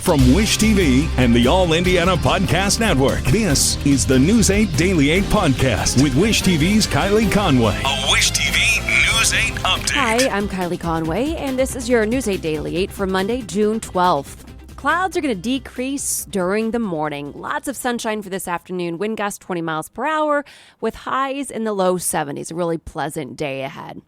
From Wish TV and the All Indiana Podcast Network, this is the News 8 Daily 8 Podcast with Wish TV's Kylie Conway. A Wish TV News 8 update. Hi, I'm Kylie Conway, and this is your News 8 Daily 8 for Monday, June 12th. Clouds are going to decrease during the morning. Lots of sunshine for this afternoon. Wind gusts 20 miles per hour with highs in the low 70s. A really pleasant day ahead.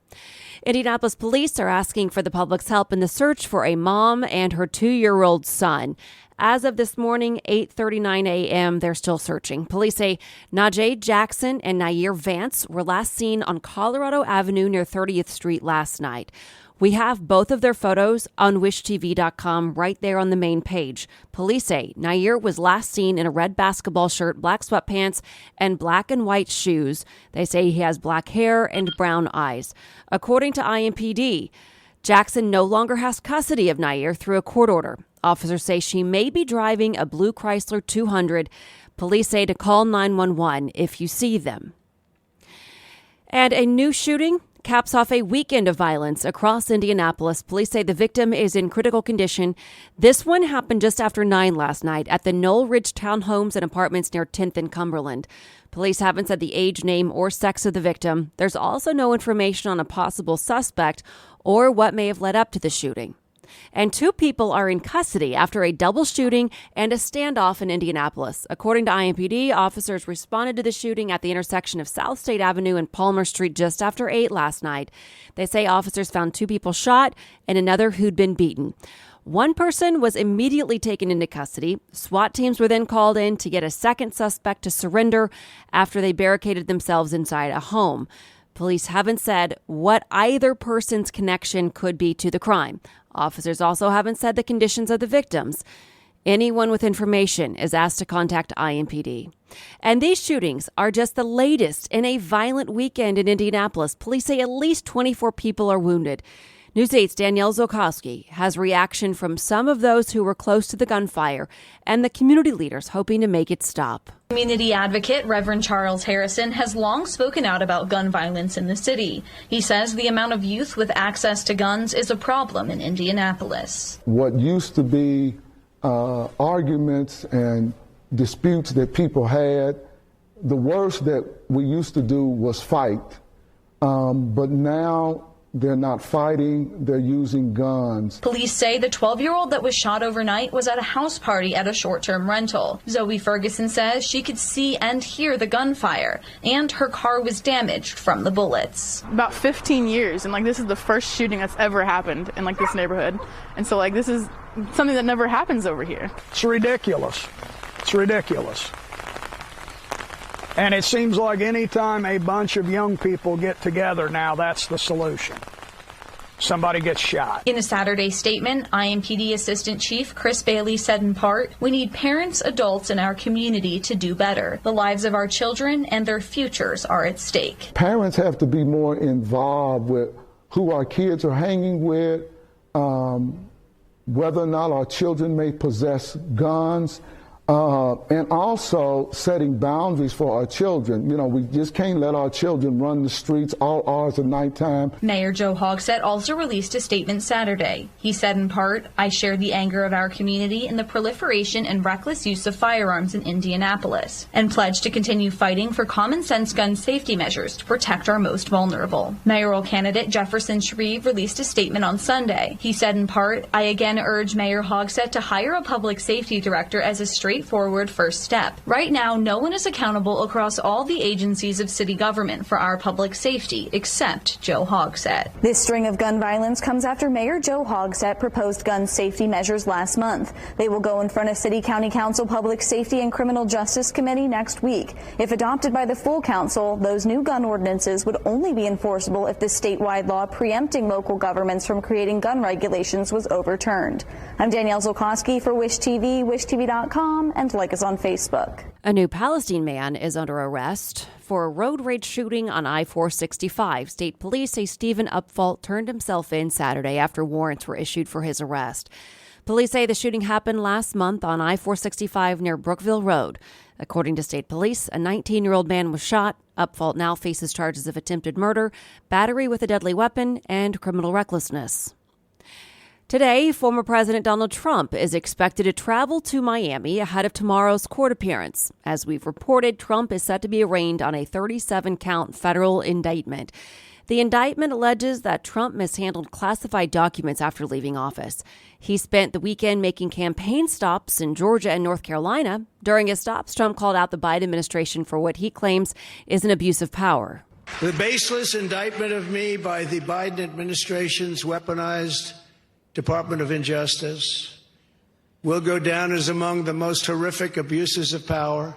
Indianapolis police are asking for the public's help in the search for a mom and her 2-year-old son. As of this morning, 8:39 a.m., they're still searching. Police say Najee Jackson and Nair Vance were last seen on Colorado Avenue near 30th Street last night. We have both of their photos on wishtv.com right there on the main page. Police say Nair was last seen in a red basketball shirt, black sweatpants, and black and white shoes. They say he has black hair and brown eyes. According to IMPD, Jackson no longer has custody of Nair through a court order. Officers say she may be driving a blue Chrysler 200. Police say to call 911 if you see them. And a new shooting caps off a weekend of violence across Indianapolis. Police say the victim is in critical condition. This one happened just after 9 last night at the Knoll Ridge Townhomes and Apartments near 10th and Cumberland. Police haven't said the age, name, or sex of the victim. There's also no information on a possible suspect or what may have led up to the shooting. And 2 people are in custody after a double shooting and a standoff in Indianapolis. According to IMPD, officers responded to the shooting at the intersection of South State Avenue and Palmer Street just after 8 last night. They say officers found 2 people shot and another who'd been beaten. One person was immediately taken into custody. SWAT teams were then called in to get a second suspect to surrender after they barricaded themselves inside a home. Police haven't said what either person's connection could be to the crime. Officers also haven't said the conditions of the victims. Anyone with information is asked to contact IMPD. And these shootings are just the latest in a violent weekend in Indianapolis. Police say at least 24 people are wounded. News 8's Danielle Zolkowski has reaction from some of those who were close to the gunfire and the community leaders hoping to make it stop. Community advocate Reverend Charles Harrison has long spoken out about gun violence in the city. He says the amount of youth with access to guns is a problem in Indianapolis. What used to be arguments and disputes that people had, the worst that we used to do was fight. But now they're not fighting, they're using guns. Police say the 12-year-old that was shot overnight was at a house party at a short-term rental. Zoe Ferguson says she could see and hear the gunfire, and her car was damaged from the bullets. About 15 years, and this is the first shooting that's ever happened in this neighborhood. And so this is something that never happens over here. It's ridiculous. It's ridiculous. And it seems like any time a bunch of young people get together now, that's the solution. Somebody gets shot. In a Saturday statement, IMPD Assistant Chief Chris Bailey said in part, "We need parents, adults in our community to do better. The lives of our children and their futures are at stake." Parents have to be more involved with who our kids are hanging with, whether or not our children may possess guns. And also setting boundaries for our children. We just can't let our children run the streets all hours of nighttime. Mayor Joe Hogsett also released a statement Saturday. He said in part, "I share the anger of our community in the proliferation and reckless use of firearms in Indianapolis, and pledged to continue fighting for common sense gun safety measures to protect our most vulnerable." Mayoral candidate Jefferson Shreve released a statement on Sunday. He said in part, "I again urge Mayor Hogsett to hire a public safety director as a straightforward first step. Right now, no one is accountable across all the agencies of city government for our public safety, except Joe Hogsett." This string of gun violence comes after Mayor Joe Hogsett proposed gun safety measures last month. They will go in front of City County Council Public Safety and Criminal Justice Committee next week. If adopted by the full council, those new gun ordinances would only be enforceable if the statewide law preempting local governments from creating gun regulations was overturned. I'm Danielle Zolkowski for Wish TV, wishtv.com, and like us on Facebook. A new Palestine man is under arrest for a road rage shooting on I-465. State police say Stephen Upfault turned himself in Saturday after warrants were issued for his arrest. Police say the shooting happened last month on I-465 near Brookville Road. According to state police, a 19-year-old man was shot. Upfault now faces charges of attempted murder, battery with a deadly weapon, and criminal recklessness. Today, former President Donald Trump is expected to travel to Miami ahead of tomorrow's court appearance. As we've reported, Trump is set to be arraigned on a 37-count federal indictment. The indictment alleges that Trump mishandled classified documents after leaving office. He spent the weekend making campaign stops in Georgia and North Carolina. During his stops, Trump called out the Biden administration for what he claims is an abuse of power. The baseless indictment of me by the Biden administration's weaponized Department of Injustice will go down as among the most horrific abuses of power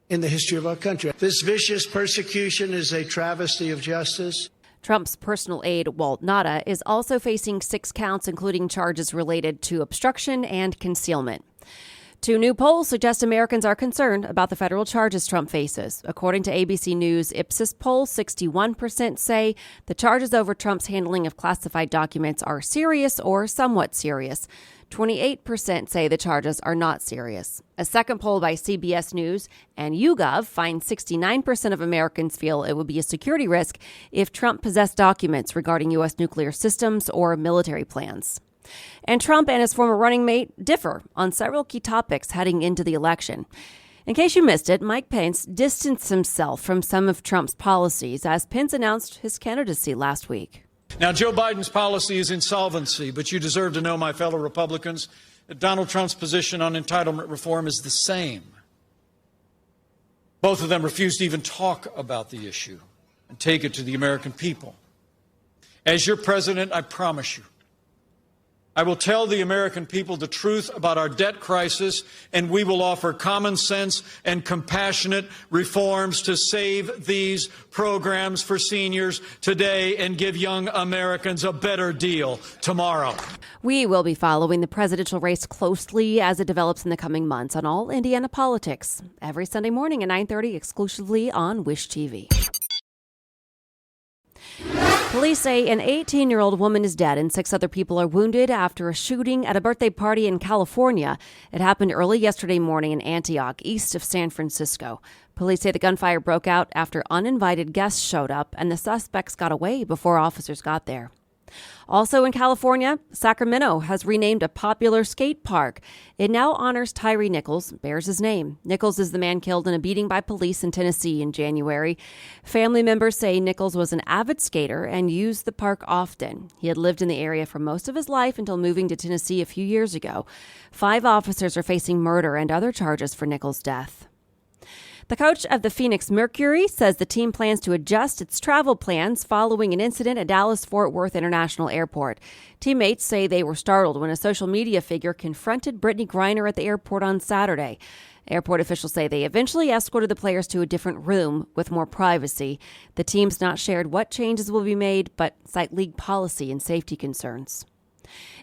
in the history of our country. This vicious persecution is a travesty of justice. Trump's personal aide, Walt Nauta, is also facing 6 counts, including charges related to obstruction and concealment. 2 new polls suggest Americans are concerned about the federal charges Trump faces. According to ABC News Ipsos poll, 61% say the charges over Trump's handling of classified documents are serious or somewhat serious. 28% say the charges are not serious. A second poll by CBS News and YouGov finds 69% of Americans feel it would be a security risk if Trump possessed documents regarding U.S. nuclear systems or military plans. And Trump and his former running mate differ on several key topics heading into the election. In case you missed it, Mike Pence distanced himself from some of Trump's policies as Pence announced his candidacy last week. Now, Joe Biden's policy is insolvency, but you deserve to know, my fellow Republicans, that Donald Trump's position on entitlement reform is the same. Both of them refuse to even talk about the issue and take it to the American people. As your president, I promise you, I will tell the American people the truth about our debt crisis, and we will offer common sense and compassionate reforms to save these programs for seniors today and give young Americans a better deal tomorrow. We will be following the presidential race closely as it develops in the coming months on All Indiana Politics every Sunday morning at 9:30 exclusively on Wish TV. Police say an 18-year-old woman is dead and 6 other people are wounded after a shooting at a birthday party in California. It happened early yesterday morning in Antioch, east of San Francisco. Police say the gunfire broke out after uninvited guests showed up and the suspects got away before officers got there. Also in California, Sacramento has renamed a popular skate park. It now honors Tyree Nichols, bears his name. Nichols is the man killed in a beating by police in Tennessee in January. Family members say Nichols was an avid skater and used the park often. He had lived in the area for most of his life until moving to Tennessee a few years ago. 5 officers are facing murder and other charges for Nichols' death. The coach of the Phoenix Mercury says the team plans to adjust its travel plans following an incident at Dallas-Fort Worth International Airport. Teammates say they were startled when a social media figure confronted Brittany Griner at the airport on Saturday. Airport officials say they eventually escorted the players to a different room with more privacy. The team's not shared what changes will be made, but cite league policy and safety concerns.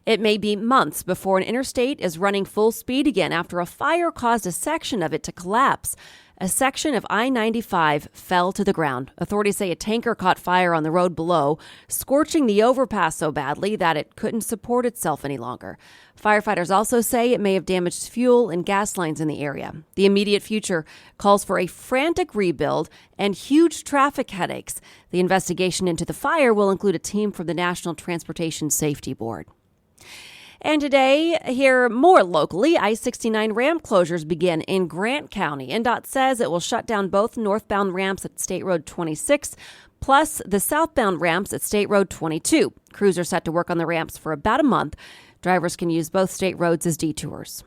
It may be months before an interstate is running full speed again after a fire caused a section of it to collapse. A section of I-95 fell to the ground. Authorities say a tanker caught fire on the road below, scorching the overpass so badly that it couldn't support itself any longer. Firefighters also say it may have damaged fuel and gas lines in the area. The immediate future calls for a frantic rebuild and huge traffic headaches. The investigation into the fire will include a team from the National Transportation Safety Board. And today, here more locally, I-69 ramp closures begin in Grant County. NDOT says it will shut down both northbound ramps at State Road 26, plus the southbound ramps at State Road 22. Crews are set to work on the ramps for about a month. Drivers can use both state roads as detours.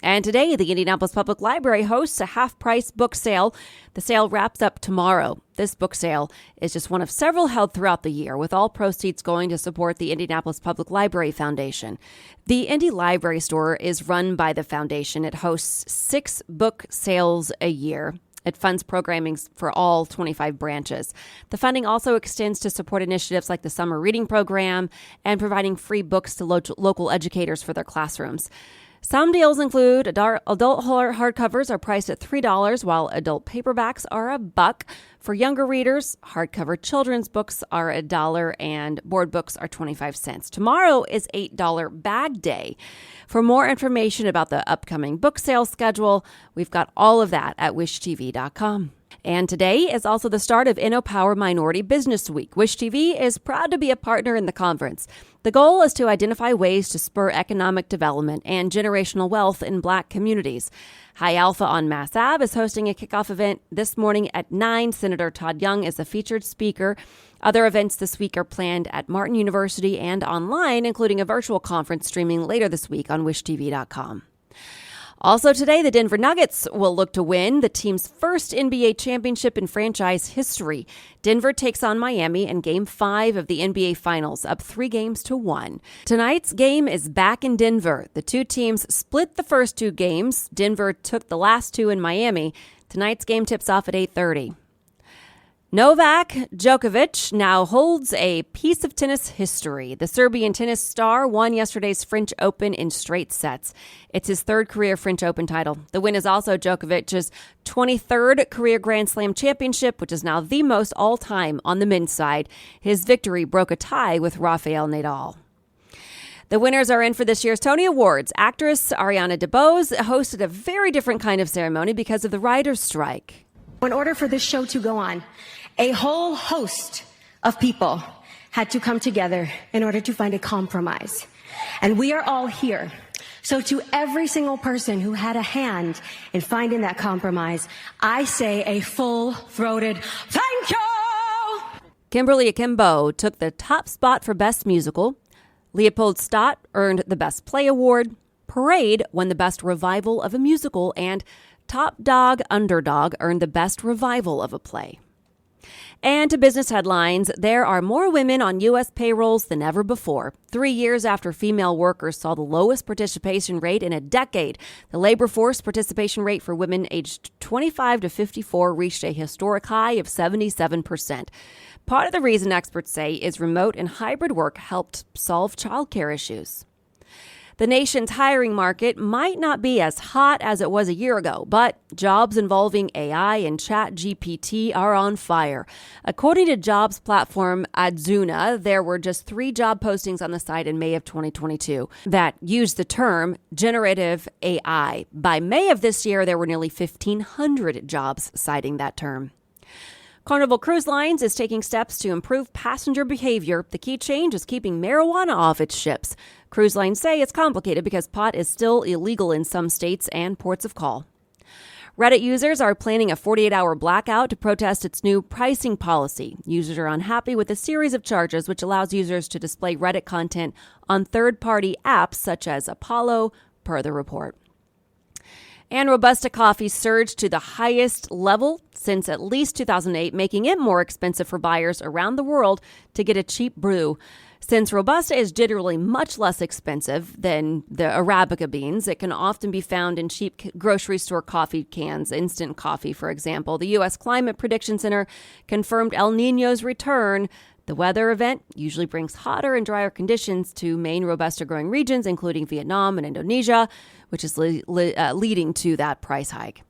And today, the Indianapolis Public Library hosts a half-price book sale. The sale wraps up tomorrow. This book sale is just one of several held throughout the year, with all proceeds going to support the Indianapolis Public Library Foundation. The Indy Library Store is run by the foundation. It hosts 6 book sales a year. It funds programming for all 25 branches. The funding also extends to support initiatives like the Summer Reading Program and providing free books to local educators for their classrooms. Some deals include adult hardcovers are priced at $3, while adult paperbacks are $1. For younger readers, hardcover children's books are $1 and board books are 25 cents. Tomorrow is $8 bag day. For more information about the upcoming book sale schedule, we've got all of that at wishtv.com. And today is also the start of InnoPower Minority Business Week. Wish TV is proud to be a partner in the conference. The goal is to identify ways to spur economic development and generational wealth in Black communities. High Alpha on Mass Ave is hosting a kickoff event this morning at 9. Senator Todd Young is a featured speaker. Other events this week are planned at Martin University and online, including a virtual conference streaming later this week on wishtv.com. Also today, the Denver Nuggets will look to win the team's first NBA championship in franchise history. Denver takes on Miami in Game 5 of the NBA Finals, up 3-1. Tonight's game is back in Denver. The two teams split the first 2 games. Denver took the last 2 in Miami. Tonight's game tips off at 8:30. Novak Djokovic now holds a piece of tennis history. The Serbian tennis star won yesterday's French Open in straight sets. It's his 3rd career French Open title. The win is also Djokovic's 23rd career Grand Slam championship, which is now the most all-time on the men's side. His victory broke a tie with Rafael Nadal. The winners are in for this year's Tony Awards. Actress Ariana DeBose hosted a very different kind of ceremony because of the writers' strike. In order for this show to go on, a whole host of people had to come together in order to find a compromise. And we are all here. So to every single person who had a hand in finding that compromise, I say a full-throated thank you! Kimberly Akimbo took the top spot for Best Musical. Leopold Stott earned the Best Play Award. Parade won the Best Revival of a Musical, and Top Dog Underdog earned the Best Revival of a Play. And to business headlines, there are more women on U.S. payrolls than ever before. 3 years after female workers saw the lowest participation rate in a decade, the labor force participation rate for women aged 25 to 54 reached a historic high of 77%. Part of the reason, experts say, is remote and hybrid work helped solve childcare issues. The nation's hiring market might not be as hot as it was a year ago, but jobs involving AI and ChatGPT are on fire. According to jobs platform Adzuna, there were just 3 job postings on the site in May of 2022 that used the term generative AI. By May of this year, there were nearly 1,500 jobs citing that term. Carnival Cruise Lines is taking steps to improve passenger behavior. The key change is keeping marijuana off its ships. Cruise lines say it's complicated because pot is still illegal in some states and ports of call. Reddit users are planning a 48-hour blackout to protest its new pricing policy. Users are unhappy with a series of charges which allows users to display Reddit content on third-party apps such as Apollo, per the report. And Robusta coffee surged to the highest level since at least 2008, making it more expensive for buyers around the world to get a cheap brew. Since Robusta is generally much less expensive than the Arabica beans, it can often be found in cheap grocery store coffee cans, instant coffee, for example. The U.S. Climate Prediction Center confirmed El Niño's return. The weather event usually brings hotter and drier conditions to main Robusta growing regions, including Vietnam and Indonesia, which is leading to that price hike.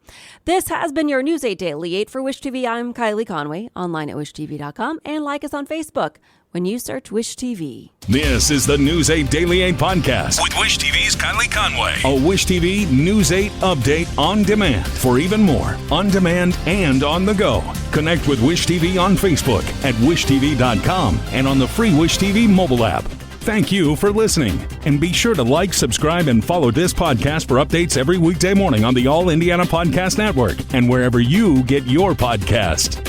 This has been your News 8 Daily 8 for Wish TV. I'm Kylie Conway, online at wishtv.com, and like us on Facebook when you search Wish TV. This is the News 8 Daily 8 podcast with Wish TV's Kylie Conway. A Wish TV News 8 update on demand for even more on demand and on the go. Connect with Wish TV on Facebook at wishtv.com and on the free Wish TV mobile app. Thank you for listening, and be sure to like, subscribe, and follow this podcast for updates every weekday morning on the All Indiana Podcast Network and wherever you get your podcast.